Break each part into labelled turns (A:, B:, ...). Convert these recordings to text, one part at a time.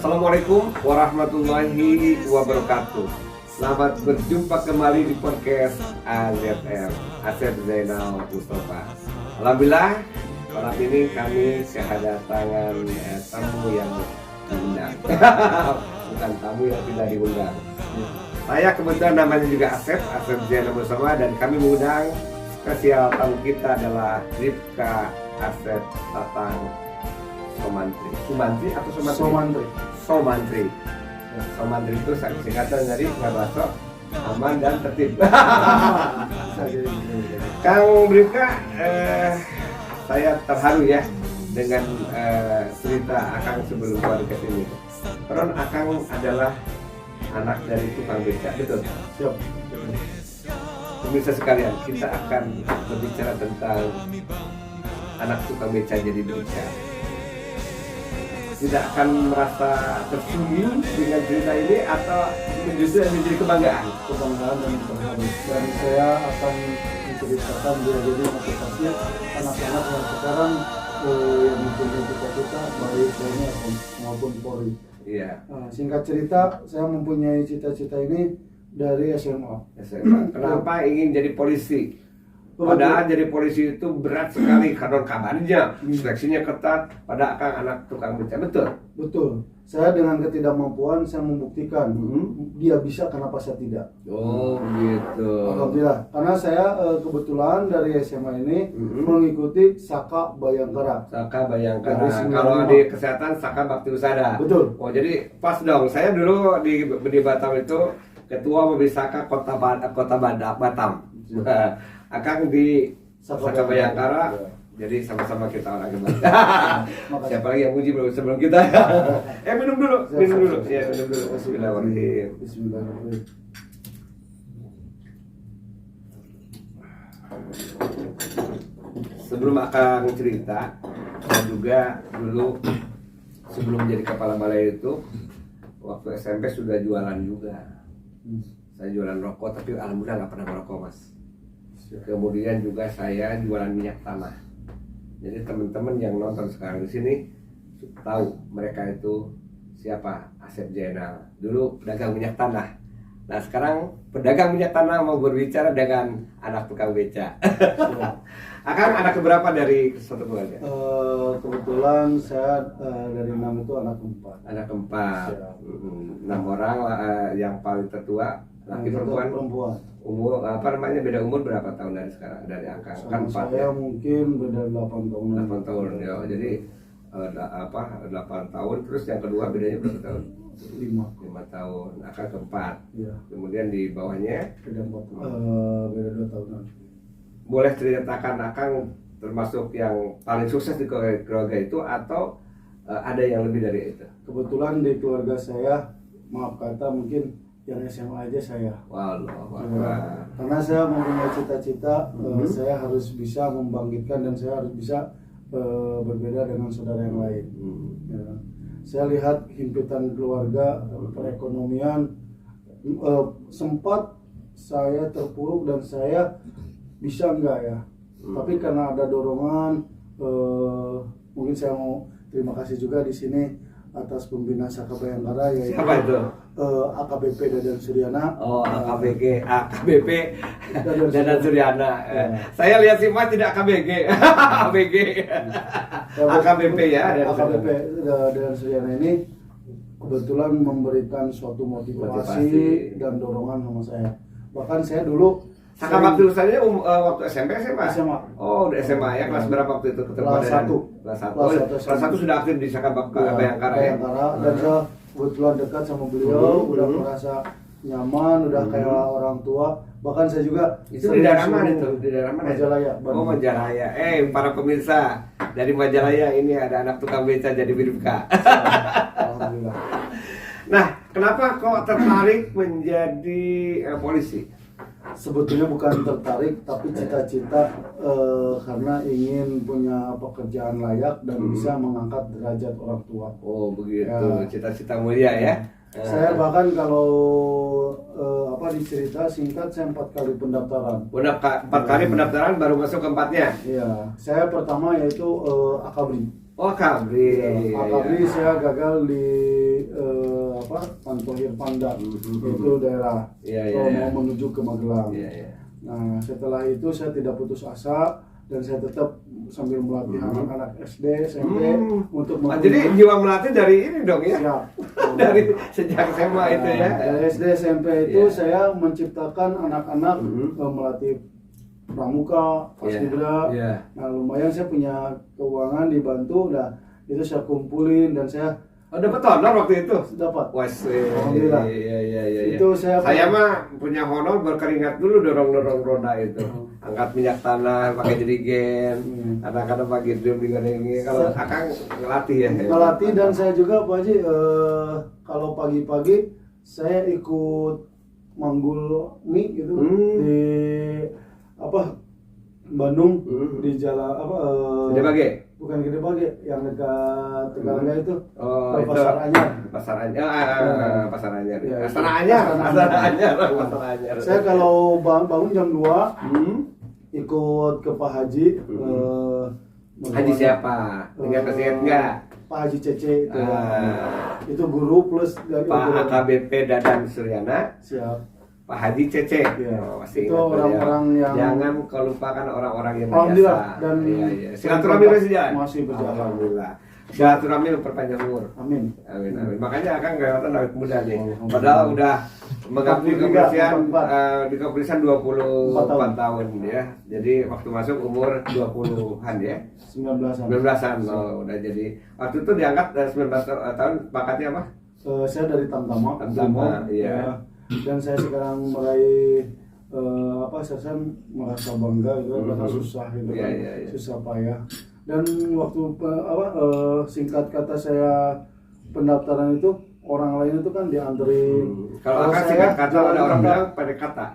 A: Assalamualaikum warahmatullahi wabarakatuh. Selamat berjumpa kembali di podcast AZM, Asep Zainal Mustafa. Alhamdulillah, malam ini kami kedatangan tamu yang diundang. Bukan tamu yang tidak diundang. Saya kebetulan namanya juga Asep Zainal Mustafa, dan kami mengundang spesial tamu kita adalah Rifka Asep Tatang Sumantri atau Sumantri? Somantri. Somantri itu singkatan dari Ngabaso, aman dan tertib. Kang Rifka, saya terharu ya dengan cerita Akang sebelum keluar ke sini. Karena Akang adalah anak dari tukang beca, betul?
B: Siap.
A: Pemirsa sekalian, kita akan berbicara tentang anak tukang beca jadi beca. Tidak akan merasa tersinggung dengan cerita ini atau justru menjadi kebanggaan
B: Dan terharu. Dan saya akan menceritakan dia jadi motivasi anak-anak yang sekarang yang mempunyai cita-cita baik TNI maupun Polri.
A: Iya.
B: Singkat cerita, saya mempunyai cita-cita ini dari SMA.
A: Kenapa ingin jadi polisi? Padahal jadi polisi itu berat sekali karena kabarnya seleksinya ketat. Pada Akang anak tukang beca, betul?
B: Betul. Saya dengan ketidakmampuan saya membuktikan dia bisa, kenapa saya tidak.
A: Oh gitu.
B: Alhamdulillah. Karena saya kebetulan dari SMA ini mengikuti Saka Bayangkara.
A: Saka Bayangkara. Kalau di kesehatan Saka Bakti Usada.
B: Betul.
A: Oh jadi pas dong. Saya dulu di Batam itu ketua Mabisaka Kota Batam. Akang di Saka Bayangkara, jadi sama-sama kita orang hebat. Siapa lagi yang puji sebelum kita? Minum dulu. Ya, minum dulu. Bismillahirrahmanirrahim.
B: Bismillahirrahmanirrahim.
A: Sebelum Akang cerita, saya juga dulu sebelum jadi kepala balai itu, waktu SMP sudah jualan juga. Saya jualan rokok, tapi alhamdulillah nggak pernah merokok, Mas. Kemudian juga saya jualan minyak tanah. Jadi teman-teman yang nonton sekarang di sini tahu mereka itu siapa. Asep Zainal dulu pedagang minyak tanah. Nah sekarang pedagang minyak tanah mau berbicara dengan anak tukang beca. Akang anak keberapa dari satu keluarga?
B: Kebetulan saya dari 6 itu anak keempat.
A: Anak keempat. 6 orang yang paling tertua laki perempuan. Umur beda umur berapa tahun dari sekarang, dari Akang? Kan 4
B: saya
A: ya?
B: mungkin beda 8 tahun.
A: 8 tahun ya. Jadi 8 tahun, terus yang kedua bedanya berapa tahun? 5 tahun. Akang keempat.
B: Iya.
A: Kemudian di bawahnya
B: Beda 4 beda 2 tahunan.
A: Boleh ceritakan Akang termasuk yang paling sukses di keluarga itu atau ada yang lebih dari itu?
B: Kebetulan di keluarga saya, maaf kata mungkin yang SMA aja saya. Karena saya mempunyai cita-cita, saya harus bisa membangkitkan dan saya harus bisa berbeda dengan saudara yang lain. Ya. Saya lihat himpitan keluarga, perekonomian, sempat saya terpuruk dan saya bisa enggak ya. Tapi karena ada dorongan, mungkin saya mau terima kasih juga di sini atas pembina Saka Bayangkara, yaitu
A: siapa itu?
B: AKBP Dadan Suryana.
A: Oh, AKBP Dadan Suryana. Saya lihat si Mas tidak AKBG. AKBP ya.
B: AKBP Dadan Suryana ini kebetulan memberikan suatu motivasi dan dorongan sama saya. Bahkan saya dulu
A: Saka Bakti Usada waktu SMP SMA?
B: SMA.
A: Oh, udah SMA ya. Kelas berapa waktu itu ketemu? Kelas 1. Kelas 1 sudah aktif di Saka Bayangkara ya.
B: Dan saya kebetulan dekat sama beliau, udah merasa nyaman, udah kayak orang tua. Bahkan saya juga
A: itu di daerah mana itu? Di daerah mana?
B: Majalaya.
A: Oh, Majalaya. Para pemirsa dari Majalaya ini ada anak tukang beca jadi Rifka.
B: Alhamdulillah.
A: Nah, kenapa kok tertarik menjadi polisi?
B: Sebetulnya bukan tertarik, tapi cita-cita karena ingin punya pekerjaan layak dan bisa mengangkat derajat orang tua.
A: Oh begitu, cita-cita mulia ya.
B: Saya bahkan kalau dicerita singkat, saya 4 kali pendaftaran.
A: 4 kali pendaftaran baru masuk ke 4-nya?
B: Iya, saya pertama yaitu Akabri.
A: Oh, Akabri.
B: Ya, Akabri saya gagal di Pantohir Panda, itu daerah mau menuju ke Magelang. Nah, setelah itu saya tidak putus asa dan saya tetap sambil melatih anak-anak SD, SMP untuk
A: jadi jiwa melatih dari ini dong ya?
B: Siap.
A: Dari sejak SMA itu ya?
B: Dari SD, SMP itu saya menciptakan anak-anak melatih pramuka, paskibra. Nah, lumayan saya punya keuangan dibantu, itu saya kumpulin dan saya
A: dapat honor waktu itu?
B: Dapat.
A: Alhamdulillah. Iya.
B: Itu saya
A: mah punya honor berkeringat dulu dorong roda itu. Angkat minyak tanah, pakai jerigen, kadang-kadang pakai drum digorengin. Kalau Akang ngelatih ya?
B: Ngelatih dan saya juga Pak Haji, kalau pagi-pagi saya ikut manggul mie gitu di Bandung di jalan
A: Gede Bage?
B: Bukan Gede Bage, yang dekat Tegalega itu.
A: Pasar Anyar. Pasar Anyar. Astana Anyar.
B: Saya kalau bangun jam 2 ikut ke Pak Haji.
A: Haji siapa? Ingat kasih enggak?
B: Pak Haji Cece itu. Itu guru plus dari
A: Pak AKBP Dadan Suryana.
B: Siap.
A: Pak Haji Cece.
B: Itu orang-orang yang
A: jangan kelupakan orang-orang yang
B: berjasa. Dan
A: silaturahmi
B: masih berjalan.
A: Alhamdulillah. Silaturahmi memperpanjang umur.
B: Amin.
A: Makanya Akang kelihatan awet muda nih. Padahal udah mengabdi kepolisian di kepolisian 24 tahun ya. Jadi waktu masuk umur 20-an ya. 19-an. Udah jadi. Waktu itu diangkat 19 tahun, pangkatnya apa?
B: Saya dari Tamtama.
A: Iya.
B: Dan saya sekarang meraih sersan merasa bangga gitu, karena susah gitu kan, susah payah. Dan waktu singkat kata saya pendaftaran itu, orang lain itu kan dianterin.
A: Kalau Akang singkat kata ada orang bilang pada kata.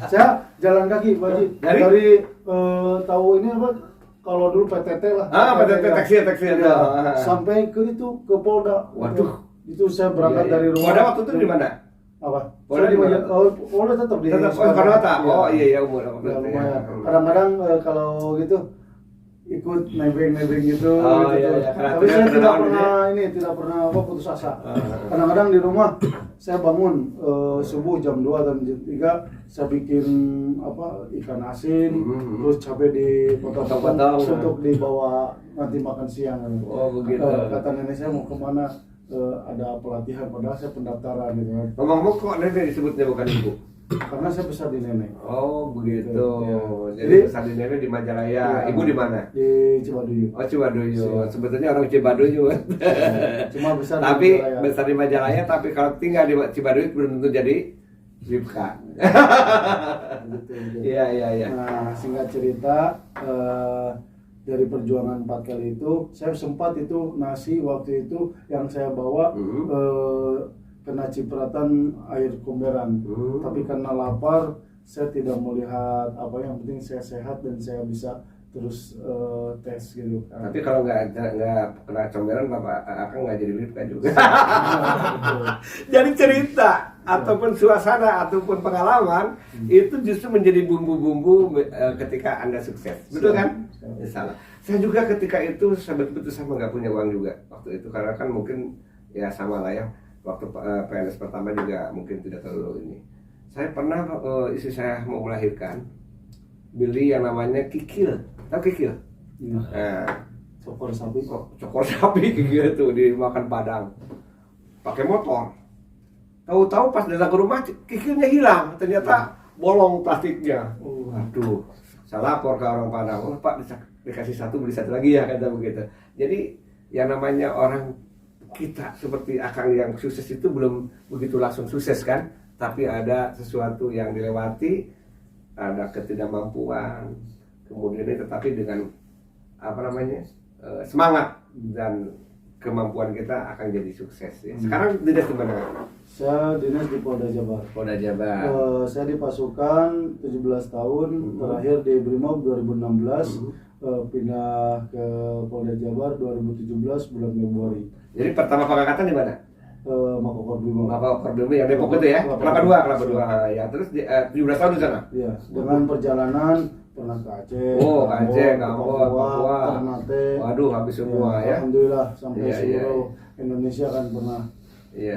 B: Saya jalan kaki Pak Haji. Dari tahu ini apa? Kalau dulu PTT lah.
A: PTT taksi ada.
B: Sampai ke itu ke Polda.
A: Waduh.
B: Itu saya berangkat dari rumah.
A: Polda waktu itu di mana?
B: Polda di mana? Polda tetap di
A: Jakarta. Iya umur.
B: Kadang-kadang kalau gitu ikut nebeng gitu. Tapi saya tidak pernah putus asa. Kadang-kadang di rumah saya bangun subuh jam 2 dan jam 3 saya bikin ikan asin, terus cabai dipotong-potong untuk dibawa nanti makan siang.
A: Begitu.
B: Kata nenek saya mau kemana? Ada pelatihan, padahal saya pendaftaran gitu kan.
A: Ngomong-ngomong kok nenek disebutnya bukan ibu?
B: Karena saya besar di nenek.
A: Oh begitu. Jadi besar di nenek di Majalaya. Ibu di mana?
B: Di Cibaduyu.
A: Oh Cibaduyu. Sebetulnya orang Cibaduyu.
B: Cuma besar
A: tapi di besar di Majalaya. Tapi kalau tinggal di Cibaduyu belum tentu jadi Ripka. Iya.
B: Nah singkat cerita. Dari perjuangan 4 kali itu, saya sempat itu nasi waktu itu yang saya bawa kena cipratan air komberan. Tapi karena lapar, saya tidak melihat yang penting saya sehat dan saya bisa terus tes gitu.
A: Tapi kalau nggak kena comberan, Bapak Akang nggak jadi Ripka juga. Jadi cerita ataupun suasana ataupun pengalaman itu justru menjadi bumbu-bumbu ketika Anda sukses, betul kan? Salah. Saya juga ketika itu betul-betul sama nggak punya uang juga waktu itu, karena kan mungkin ya sama lah ya, waktu PNS pertama juga mungkin tidak terlalu ini. Saya pernah istri saya mau melahirkan, beli yang namanya kikil, tahu kikil?
B: Cokor
A: sapi kikil itu dimakan Padang, pakai motor. Tahu-tahu pas datang ke rumah kikilnya hilang, ternyata bolong plastiknya. Aduh, saya lapor ke orang Padang. Pak dikasih satu beli satu lagi ya, kata begitu. Jadi yang namanya orang kita seperti Akang yang sukses itu belum begitu langsung sukses kan, tapi ada sesuatu yang dilewati, ada ketidakmampuan, kemudian ini tetapi dengan semangat dan kemampuan kita akan jadi sukses ya. Sekarang dinas di mana?
B: Saya dinas di Polda Jabar. Saya di pasukan 17 tahun, terakhir di Brimob 2016, pindah ke Polda Jabar 2017 bulan Februari.
A: Jadi pertama pengangkatan di mana?
B: Makokor Brimob.
A: Makokor Brimob yang Depok itu ya? Kelapa 2 ya. Terus 17 tahun di sana?
B: Iya. Dengan perjalanan pernah ke Aceh,
A: oh Aceh,
B: Papua,
A: Papua,
B: Ternate.
A: waduh habis semua ya.
B: Alhamdulillah sampai
A: Iya,
B: seluruh Indonesia kan pernah.
A: Iya.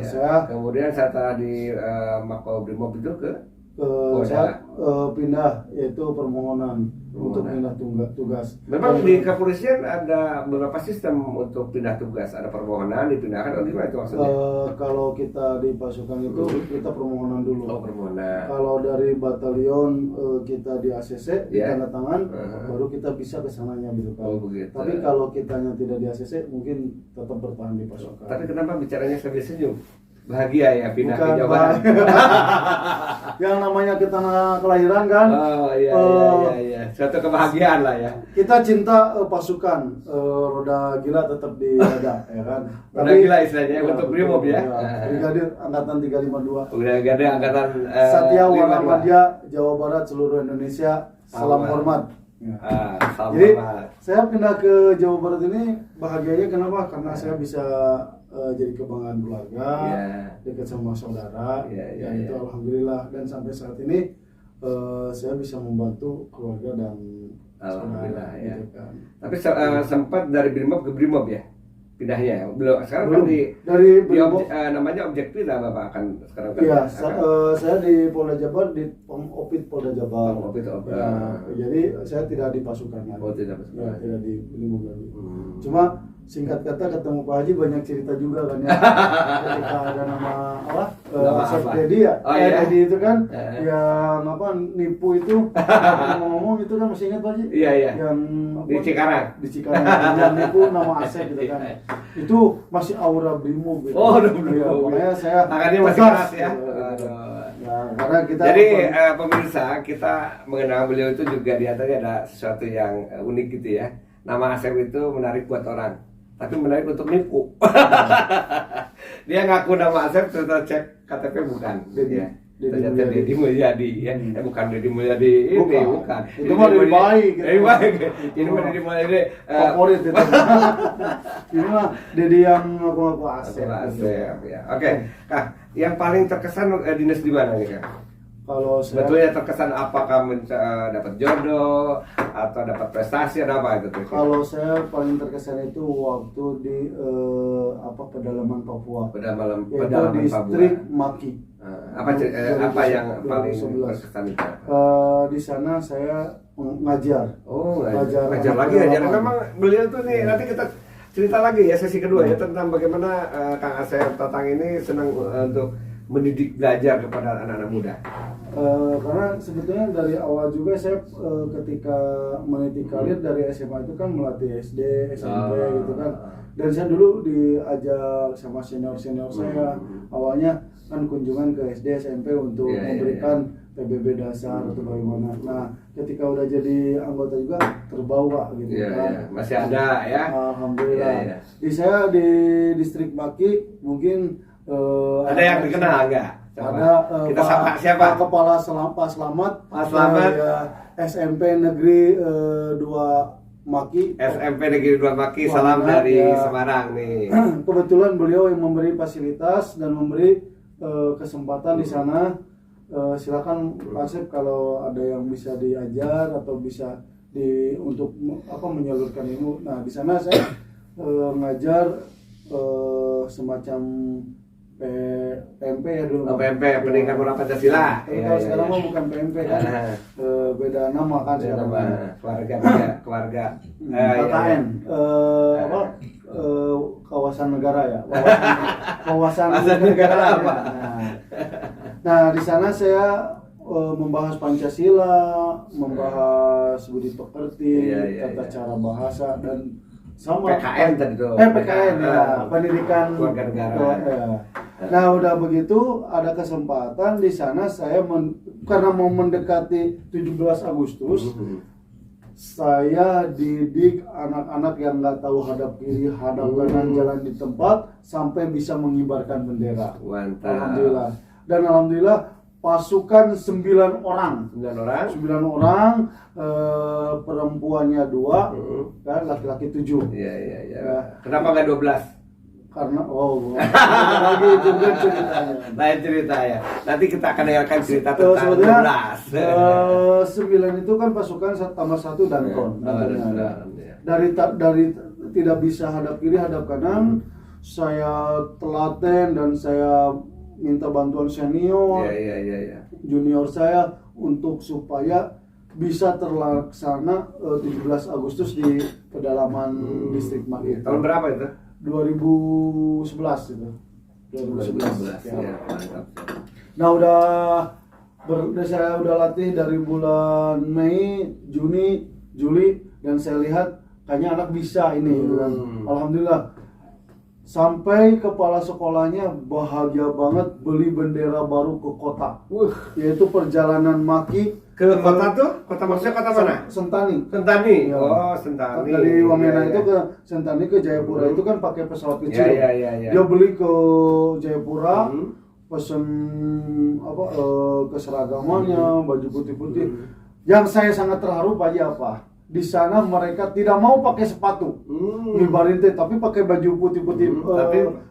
B: Saya
A: Kemudian setelah di Makobrimob itu ke
B: saya pindah, yaitu permohonan untuk pindah tugas.
A: Memang di kepolisian ada beberapa sistem untuk pindah tugas, ada permohonan dipindahkan atau gimana itu maksudnya?
B: Kalau kita di pasukan itu kita permohonan dulu.
A: Oh, permohonan.
B: Kalau dari batalion kita di ACC di tanda tangan, baru kita bisa ke sananya gitu kan.
A: Oh, begitu.
B: Tapi kalau kitanya tidak di ACC, mungkin tetap bertahan di pasukan.
A: Tapi kenapa bicaranya sambil senyum? Bahagia ya pindah ke
B: Bukan
A: Jawa Barat.
B: Yang namanya kita kelahiran kan.
A: Oh iya. Suatu kebahagiaan lah ya.
B: Kita cinta pasukan, roda gila tetap di dada ya kan.
A: Roda gila istilahnya untuk Brimob ya.
B: Brigadir Angkatan 352.
A: Brigadir Angkatan
B: Satya Wara Madya, Jawa Barat, seluruh Indonesia. Salam hormat. Jadi saya pindah ke Jawa Barat ini bahagianya kenapa? Karena saya bisa jadi kebanggaan keluarga, dekat sama saudara, dan itu alhamdulillah. Dan sampai saat ini saya bisa membantu keluarga dan saudara.
A: Ya.
B: Gitu kan.
A: Tapi sempat dari Brimob ke Brimob ya pindahnya ya? Belum. Sekarang
B: belum.
A: Kan
B: Dari Brimob
A: namanya objektif lah Bapak akan sekarang kan?
B: Iya, saya di Polda Jabar, di Opit Polda Jabar. Jadi saya tidak di pasukan lagi.
A: Oh, tidak pasukan.
B: Ya, tidak di Brimob lagi. Cuma singkat kata ketemu Pak Haji banyak cerita juga kan ya. Ketika ada nama Chef Dedi ya.
A: Oh, iya.
B: Dedi itu kan yang nipu itu ngomong itu kan masih ingat Pak Haji?
A: Iya.
B: Yang
A: Di Cikarang.
B: Di Cikarang yang nipu nama Asep gitu kan. Itu masih aura Brimob gitu.
A: Oh, udah
B: ya, makanya saya
A: tangannya masih keras ya.
B: Karena kita
A: jadi pemirsa, kita mengenal beliau itu juga di atasnya ada sesuatu yang unik gitu ya. Nama Asep itu menarik buat orang, tapi menarik untuk nipu. Dia ngaku nama Asep, ternyata cek KTP bukan. Ternyata Deddy Mulyadi ya. Bukan Deddy Mulyadi ini, bukan.
B: Itu mah Deddy baik.
A: Ini mah Deddy Mulyadi
B: favorit itu. Ini mah Deddy yang ngaku Asep.
A: Ya. Oke. Kak, yang paling terkesan dinas di mana nih Kak?
B: Kalau saya
A: sebetulnya terkesan apakah dapat jodoh atau dapat prestasi atau apa itu?
B: Kalau saya paling terkesan itu waktu di pedalaman Papua.
A: Pedalaman
B: distrik Maki.
A: Apa yang paling terkesan itu?
B: Di sana saya ngajar.
A: Oh, ngajar lagi ya. Jadi memang beliau tuh nih nanti kita cerita lagi ya sesi kedua ya tentang bagaimana Kang Asep Tatang ini senang untuk mendidik belajar kepada anak-anak muda.
B: Karena sebetulnya dari awal juga saya ketika meniti karir dari SMA itu kan melatih SD, SMP gitu kan. Dan saya dulu diajak sama senior-senior saya awalnya kan kunjungan ke SD, SMP untuk memberikan PBB dasar atau bagaimana. Nah, ketika udah jadi anggota juga terbawa gitu kan.
A: Masih ada ya.
B: Alhamdulillah. Di saya di distrik Maki mungkin
A: ada yang dikenal enggak?
B: Ada
A: kita sapa siapa?
B: Kepala Pak Slamet.
A: Pak Slamet.
B: SMP Negeri 2 Maki.
A: SMP Negeri 2 Maki. Salam dari Semarang nih.
B: Kebetulan beliau yang memberi fasilitas dan memberi kesempatan di sana. Silakan Pak Asep kalau ada yang bisa diajar atau bisa untuk menyalurkan ilmu. Nah di sana saya ngajar semacam PMP ya dulu.
A: PMP Pendidikan Moral Pancasila.
B: Kalau sekarang mah bukan PMP kan, beda nama kan sekarang.
A: Keluarga.
B: KKN. Kawasan negara ya. Kawasan negara. Nah di sana saya membahas Pancasila, membahas budi pekerti, tata cara bahasa dan sama
A: PKN tadi tuh.
B: PKN ya, pendidikan
A: keluarga negara.
B: Nah, udah begitu ada kesempatan di sana saya karena mau mendekati 17 Agustus, saya didik anak-anak yang nggak tahu hadap kiri, hadap kanan, jalan di tempat sampai bisa mengibarkan bendera.
A: Mantap.
B: Alhamdulillah. Dan alhamdulillah pasukan 9 orang. 9 orang, perempuannya 2, kan laki-laki 7.
A: Iya. Kenapa nggak 12?
B: karena lagi juga ceritanya.
A: Lain cerita ya. Nanti kita akan dengarkan cerita tentang 12.
B: 9 itu kan pasukan tambah 1 Danton.
A: Ya.
B: Dari tidak bisa hadap kiri hadap kanan, saya telaten dan saya minta bantuan senior, junior saya untuk supaya bisa terlaksana 17 Agustus di pedalaman distrik Maki.
A: Tahun berapa itu?
B: 2011 itu.
A: 2011 ya. Mantap.
B: Nah, saya udah latih dari bulan Mei, Juni, Juli, dan saya lihat kayaknya anak bisa ini gitu kan. Alhamdulillah. Sampai kepala sekolahnya bahagia banget beli bendera baru ke kota. Yaitu perjalanan Maki
A: ke kota tuh? Kota maksudnya kota mana?
B: Sentani.
A: Sentani.
B: Ya.
A: Oh, Sentani.
B: Dari Wamena itu ke Sentani ke Jayapura itu kan pakai pesawat kecil.
A: Ya.
B: Dia beli ke Jayapura, pesen keseragamannya, baju putih-putih. Yang saya sangat terharu Pak apa? Di sana mereka tidak mau pakai sepatu, ngibarin teh, tapi pakai baju putih-putih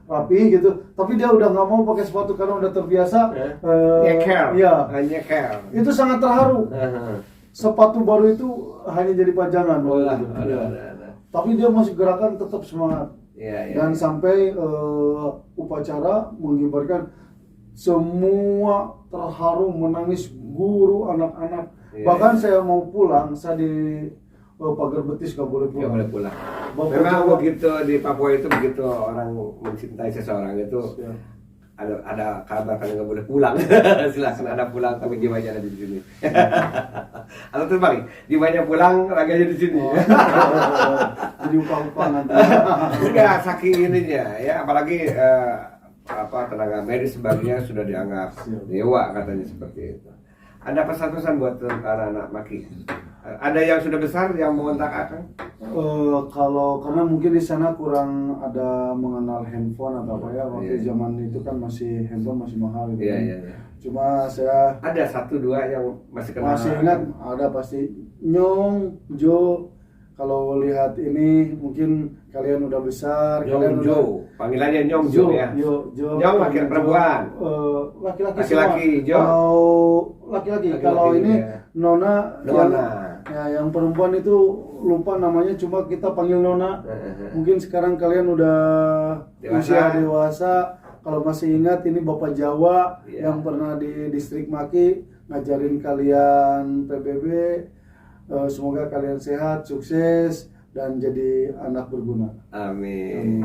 B: rapi gitu. Tapi dia udah nggak mau pakai sepatu karena udah terbiasa.
A: Nyeker.
B: Iya.
A: Nyeker.
B: Itu sangat terharu. Sepatu baru itu hanya jadi pajangan. Tapi dia masih gerakan tetap semangat. Dan sampai upacara mengibarkan, semua terharu, menangis, guru, anak-anak. Bahkan saya mau pulang, saya di pagar betis gak boleh pulang.
A: Gak boleh pulang. Memang begitu di Papua itu, begitu orang mencintai seseorang itu ada kabar kan nggak boleh pulang. Silakan Anda pulang, tapi jiwanya ada di sini. Atau terbalik, jiwanya pulang, raganya di sini.
B: Jadi upah-upah nanti.
A: Enggak, saking ininya ya, apalagi tenaga medis sebagainya sudah dianggap dewa katanya seperti itu. Ada pesan-pesan buat anak-anak Maki? Ada yang sudah besar yang mau kontak Akang?
B: Kalau karena mungkin di sana kurang ada mengenal handphone atau apa ya, waktu zaman itu kan masih handphone masih mahal gitu.
A: Iya.
B: Cuma saya
A: ada 1-2 yang masih kenal.
B: Masih ingat, ada pasti. Nyong, Jo, kalau lihat ini mungkin kalian udah besar.
A: Nyong Jo, panggilannya Nyong Jo ya. Nyong laki perempuan. Laki-laki Jo.
B: Laki-laki. Kalau ini Nona. Yang perempuan itu lupa namanya, cuma kita panggil Nona. Mungkin sekarang kalian udah usia dewasa. Kalau masih ingat, ini Bapak Jawa yang pernah di distrik Maki ngajarin kalian PBB. Semoga kalian sehat, sukses, dan jadi anak berguna.
A: Amin.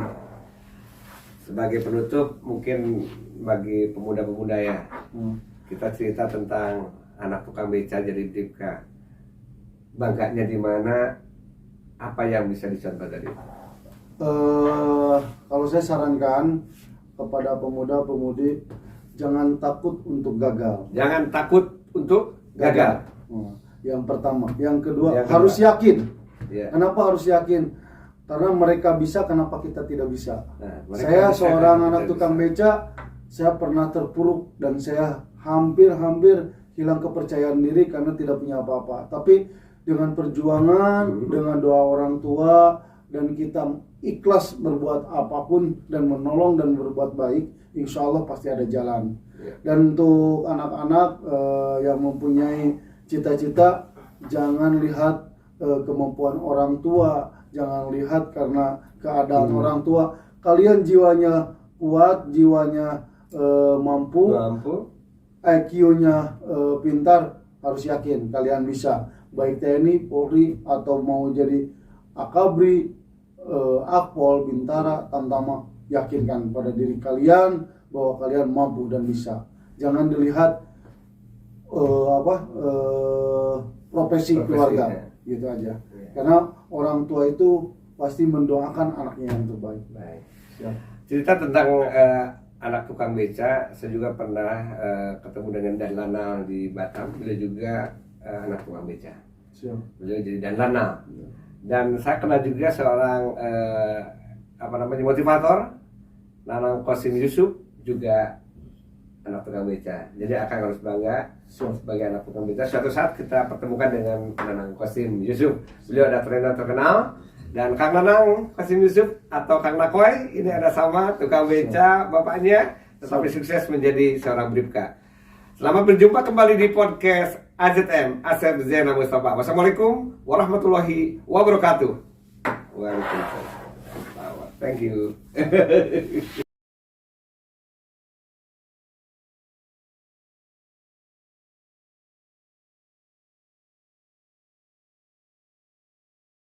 A: Sebagai penutup, mungkin bagi pemuda-pemuda ya, kita cerita tentang anak tukang beca jadi Dipka. Bangganya di mana? Apa yang bisa dicontoh dari itu?
B: Kalau saya sarankan kepada pemuda-pemudi, jangan takut untuk gagal.
A: Jangan takut untuk gagal.
B: Yang pertama, yang kedua harus yakin. Kenapa harus yakin? Karena mereka bisa, kenapa kita tidak bisa? Saya seorang anak tukang beca, saya pernah terpuruk dan saya hampir hilang kepercayaan diri karena tidak punya apa-apa. Tapi dengan perjuangan, dengan doa orang tua, dan kita ikhlas berbuat apapun dan menolong dan berbuat baik, insya Allah pasti ada jalan. Dan untuk anak-anak yang mempunyai cita-cita, jangan lihat kemampuan orang tua, jangan lihat karena keadaan orang tua. Kalian jiwanya kuat, jiwanya mampu. IQ-nya pintar, harus yakin kalian bisa. Baik TNI, Polri, atau mau jadi Akabri, Akpol, Bintara, Tamtama, yakinkan pada diri kalian bahwa kalian mampu dan bisa. Jangan dilihat profesi keluarga, gitu aja. Karena orang tua itu pasti mendoakan anaknya yang terbaik.
A: Baik. Cerita tentang anak tukang beca, saya juga pernah ketemu dengan Dan Lanal di Batam. Beliau juga anak tukang beca. Beliau jadi Dan Lanal. Dan saya kenal juga seorang motivator, Nanang Qasim Yusuf, juga anak tukang beca. Jadi Akang harus bangga sebagai anak tukang beca. Suatu saat kita pertemukan dengan Nanang Qasim Yusuf. Beliau ada trainer terkenal Dan Kang Nanang Qasim Yusuf atau Kang Nakoy, ini ada sama tukang beca bapaknya, tetapi sukses menjadi seorang bribka. Selamat berjumpa kembali di podcast AZM Asep Zainal Mustafa. Wassalamualaikum warahmatullahi wabarakatuh. Waalaikumsalam. Thank you.